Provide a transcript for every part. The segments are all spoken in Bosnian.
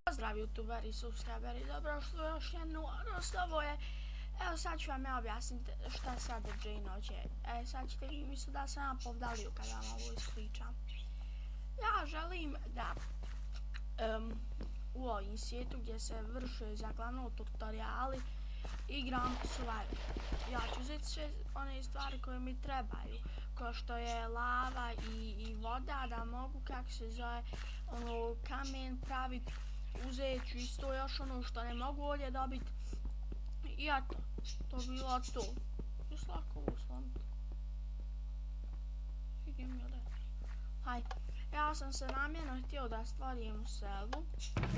Pozdrav youtuberi i subscriberi, dobrodošli u još jednu ovo je. Evo sad ću vam ja objasniti šta sadržaj noće. Sad ćete vi misliti da sam ja povdalio kada vam ovo ispričam. Ja želim da u ovim svijetu gdje se vrše zaglavno tutoriali igram Survivor. Ja ću uzeti sve one stvari koje mi trebaju, kao što je lava i voda, da mogu, kako se zove, kamen praviti. Uzet ću isto još ono što ne mogu ovdje dobiti. I eto, to bilo to. Još lako ovo slomiti. Vidim li da? Haj, ja sam se namjerno htio da stvorim selu,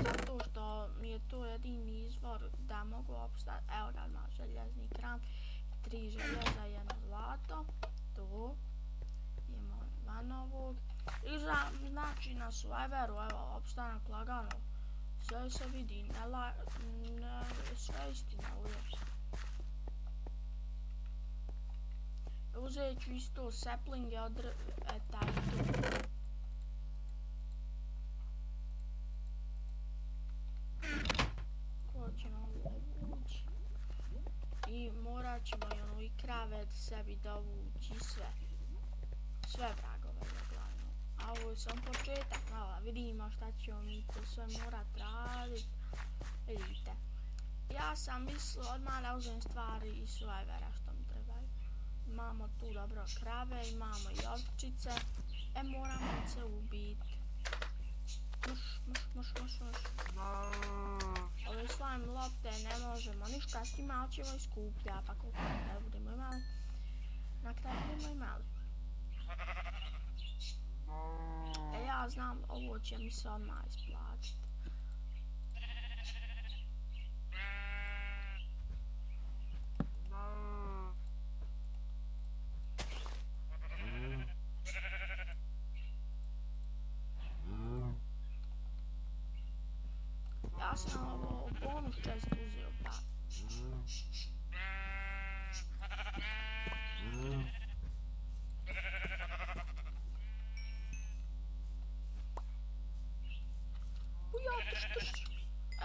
zato što mi je to jedini izvor da mogu opstati. Evo ga, ima željezni kran, 3 željeza, 1 zlato, to imamo van ovog. I znači na Survivoru, evo, opstanak lagano. Sve se vidi, sve istina uvijek. Uzet ću isto saplinge od taj tu. Ko ćemo uvući? I morat ćemo i krave sebi dovući sve vragove zaglavno. A ovo je sam početak, malo vidimo šta ćemo mi to sve morat radit. Vidite. Ja sam mislio odmah da uzem stvari iz Survivora što mi trebaju. Imamo tu dobro krave, imamo i ovčice. Moramo se ubiti. Muš. Ove slime lopte ne možemo ništa s njima, ali ćemo iskupljati, pa koliko ne budemo imali. Na kraju budemo imali. Ja znam, ovo će mi se odmah isplatiti. Ja sam ovo bonus čest uzeo, pa.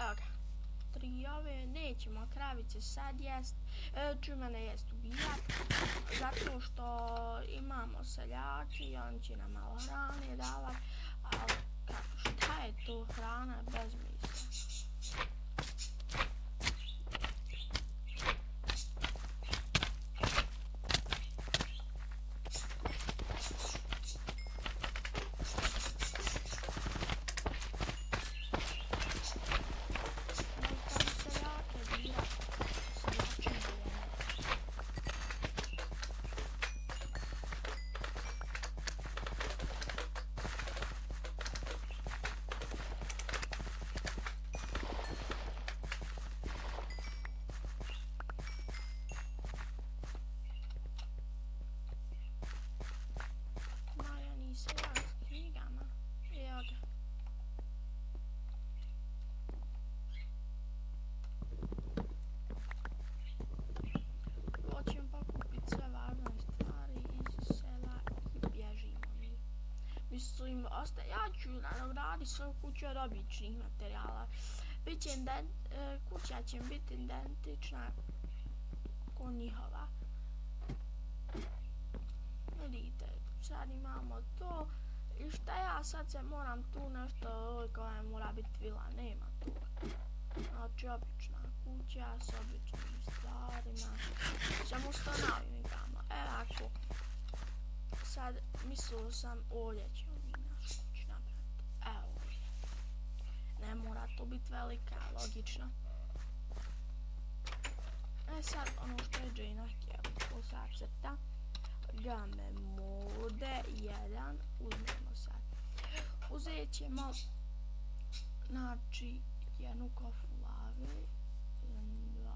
Evo ga, 3 ove, nećemo kravice sad jest, ćemo ne jest ubijat, zato što imamo seljaki i on će nam malo hrane davat, ali šta je to hrana bez misla? Mislim, ja ću nadograditi svoju kuću od običnih materijala. Kuća će biti identična ko njihova. Vidite, sad imamo to. I šta ja sad se moram tu nešto koje mora biti vila, nema tu. Znači obična kuća s običnim stvarima. Samo što novim igramo. Ako. Sad mislio sam ovdje ćemo mi našu kuću napraviti. Evo ovdje. Ne mora to biti velika, logično. Sad ono što je Džina htjela. Posacrta. Game mode 1. Uzmemo sad. Uzet ćemo znači jednu kofu lave. 1, 2,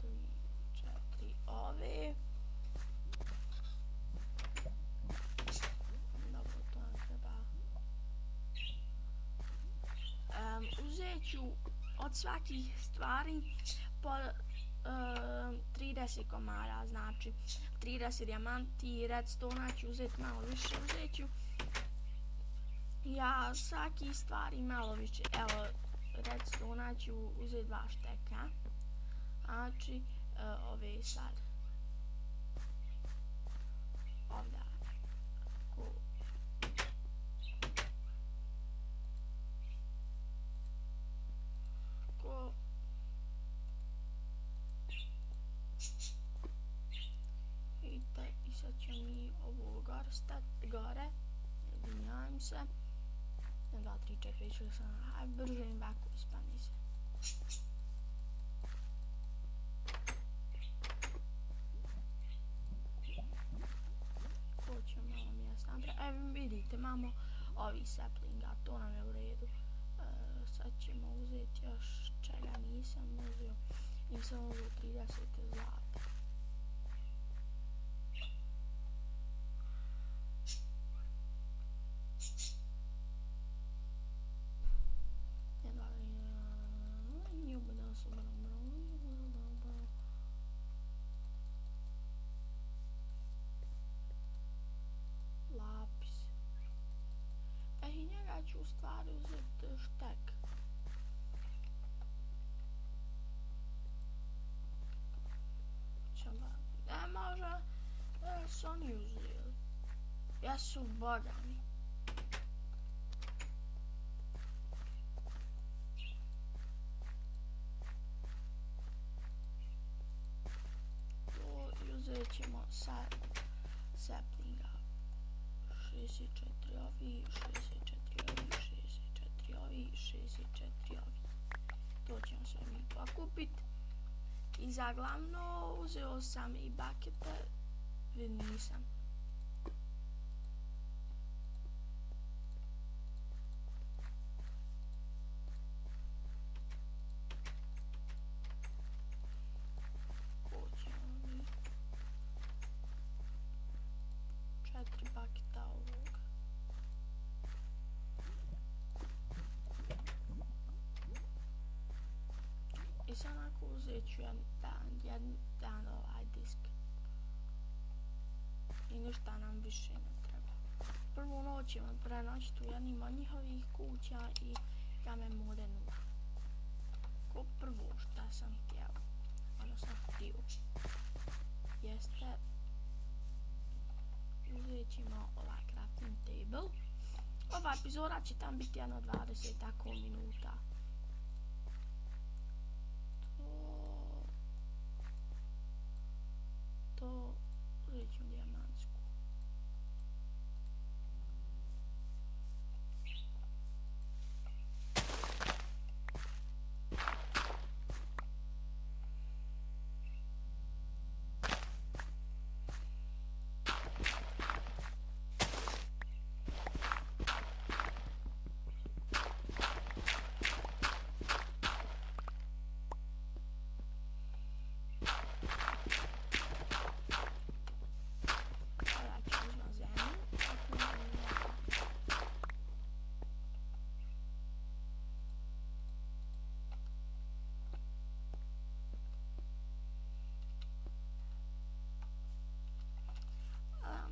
3, 4 ove. Uzet ću od svakih stvari po 30 komara, znači 30 dijamanti i redstone ću uzeti malo više, uzet ću Ja svaki stvari malo više, evo redstone ću uzeti 2 šteka, znači ove sad, ovdje, i sad ćemo mi ovo gore, izvinjavam se, 1, 2, 3, 4, 5, 6, 7, aj brže im ovako ispani se. Ko će malo mjesta napraviti, evo vidite, imamo ovi saplinga, to nam je u redu. Sad ćemo uzeti još čega nisam uzeo, nisam uzeo 30 zlata. Lapis. I njega ću u stvari uzeti štek. Ne može, su oni uzeli. Jesu bogani. Uzet ćemo sad saplinga. 64 ovi, 64 ovi, 64 ovi, 64 ovi. To ćemo sve mi pokupit. I za glavno uzeo sam i bakete, nisam. Baketa ovog. I sad onako uzet ću jedan ovaj disk. I ništa nam više ne treba. Prvu noć ćemo prenoćiti u jednim od njihovih kuća i kamen mode 0. Ko prvo šta sam htio, odnosno htio, jeste uzet ćemo ovaj crafting table. Ova epizoda će tam biti jedno 20 tako minuta. To uzet ću dijamantsku.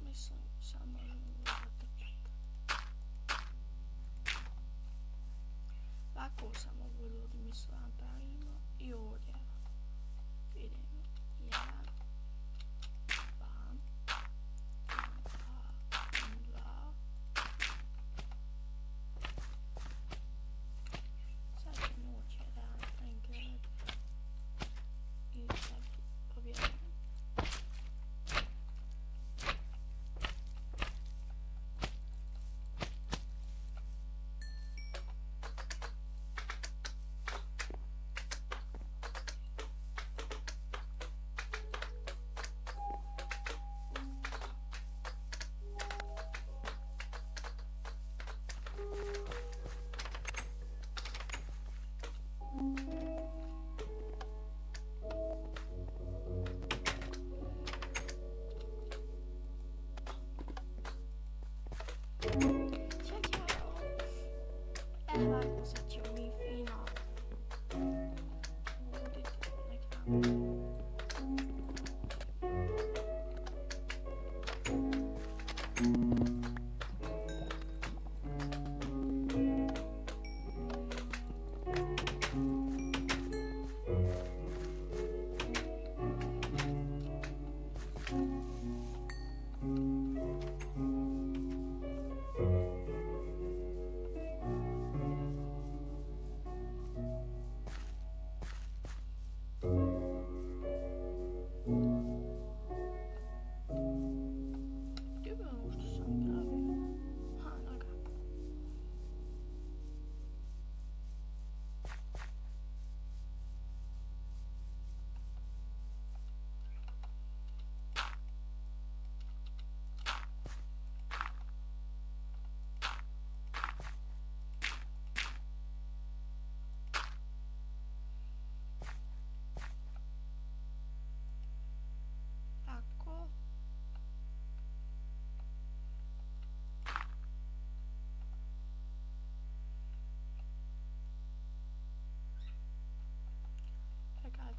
Mislim, sad možemo zatrpati. Ovako sam ovo ljudi mislila napravimo i ovdje. Idemo. 1, 2, 2. Sad ćemo ući jedan trinket i sad pobjedimo.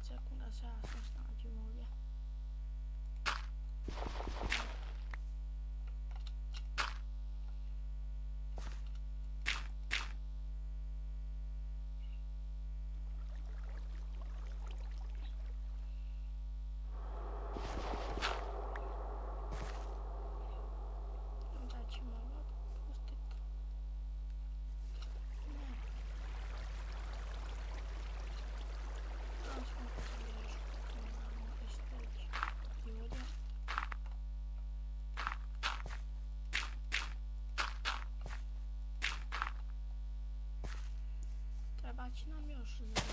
5 sekunda se jasno snađem ovdje. Trebaće nam još zvezda.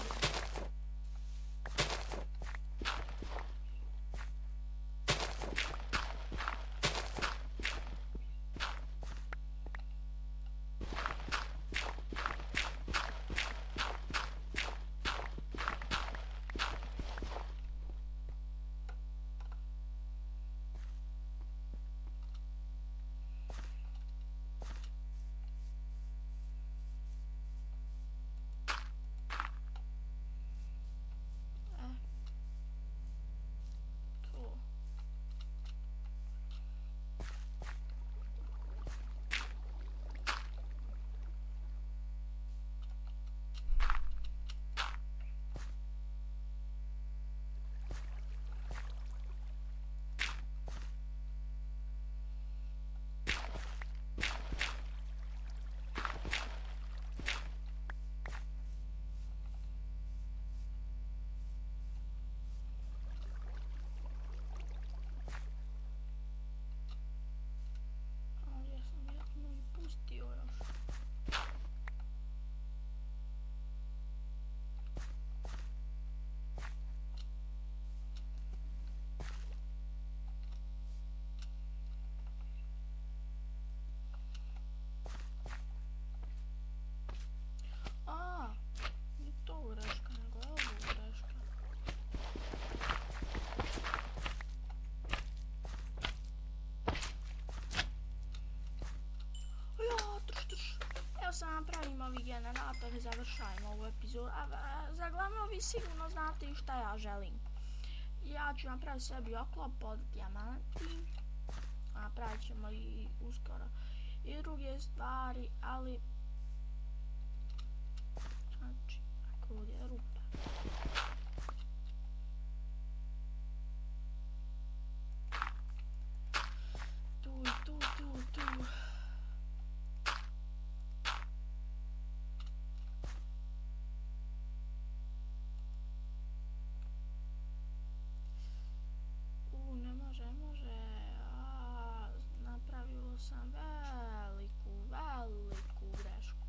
Sam napravim ovi generator i završajmo ovu epizodu. Za glavno vi sigurno znate šta ja želim. Ja ću napraviti sebi oklop od dijamanti. Napravit ćemo i uskoro i druge stvari, ali znači ako ovdje rupa. Tu. Napravio sam veliku grešku.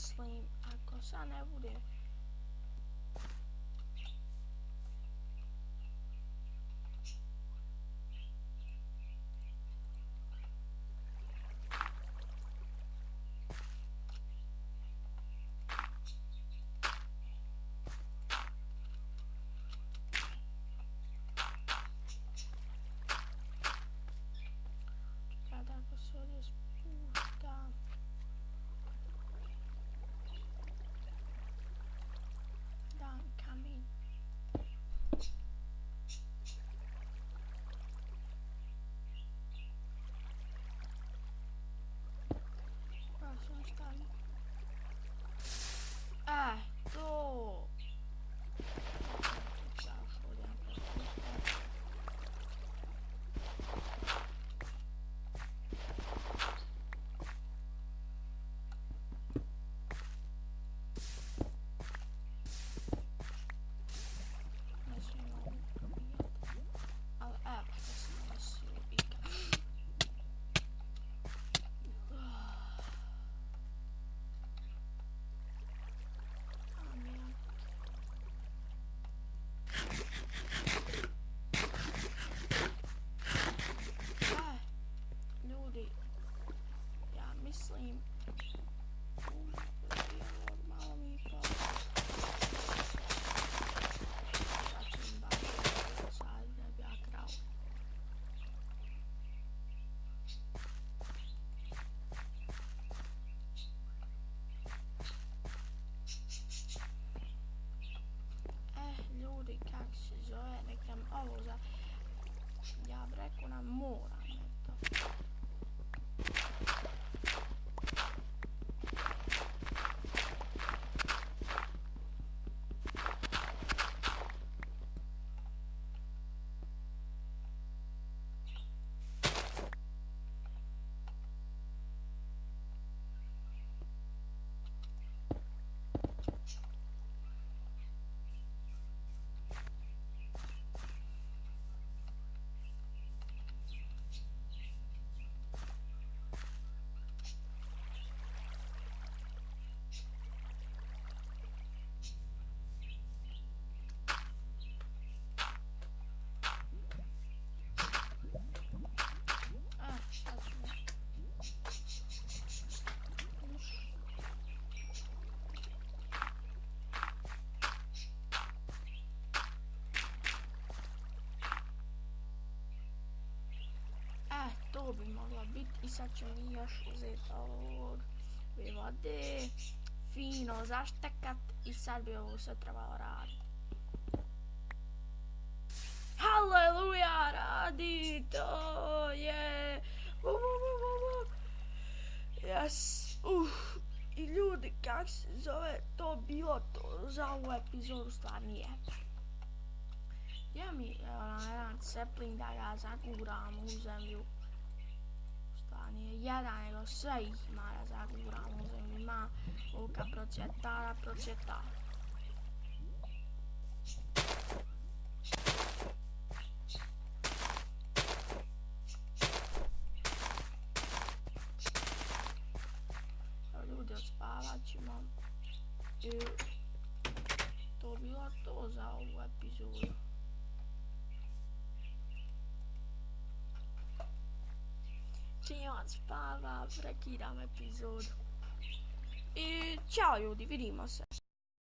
mislim, ako sad ne bude... Kada ako se ovdje spušta... Dan kamin. Pa sam stavio. To! Mislim... Malo mi to... Sad ću im baš sad da bi ja krao. Ljudi, kak se zove, nek nam ovo za... Ja bi rekao nam moram, eto. To bi mogla biti i sad ću mi još uzeti ovog vode, fino zaštekat i sad bi ovo sve trebalo raditi. Haleluja, radi, to je... Yes, i ljudi, kak se zove, to bilo to za ovu epizodu, stvar nije. Ja mi jedan sapling da ga zaguram u zemlju. Nije jedan, nego sve ih ima da zaguram u zemlju. Ima luka procvjetara. Ljudi, odspavat ćemo. I to bilo to za ovu epizodu. Čim spava, prekidam epizodu. I čao ljudi, vidimo se.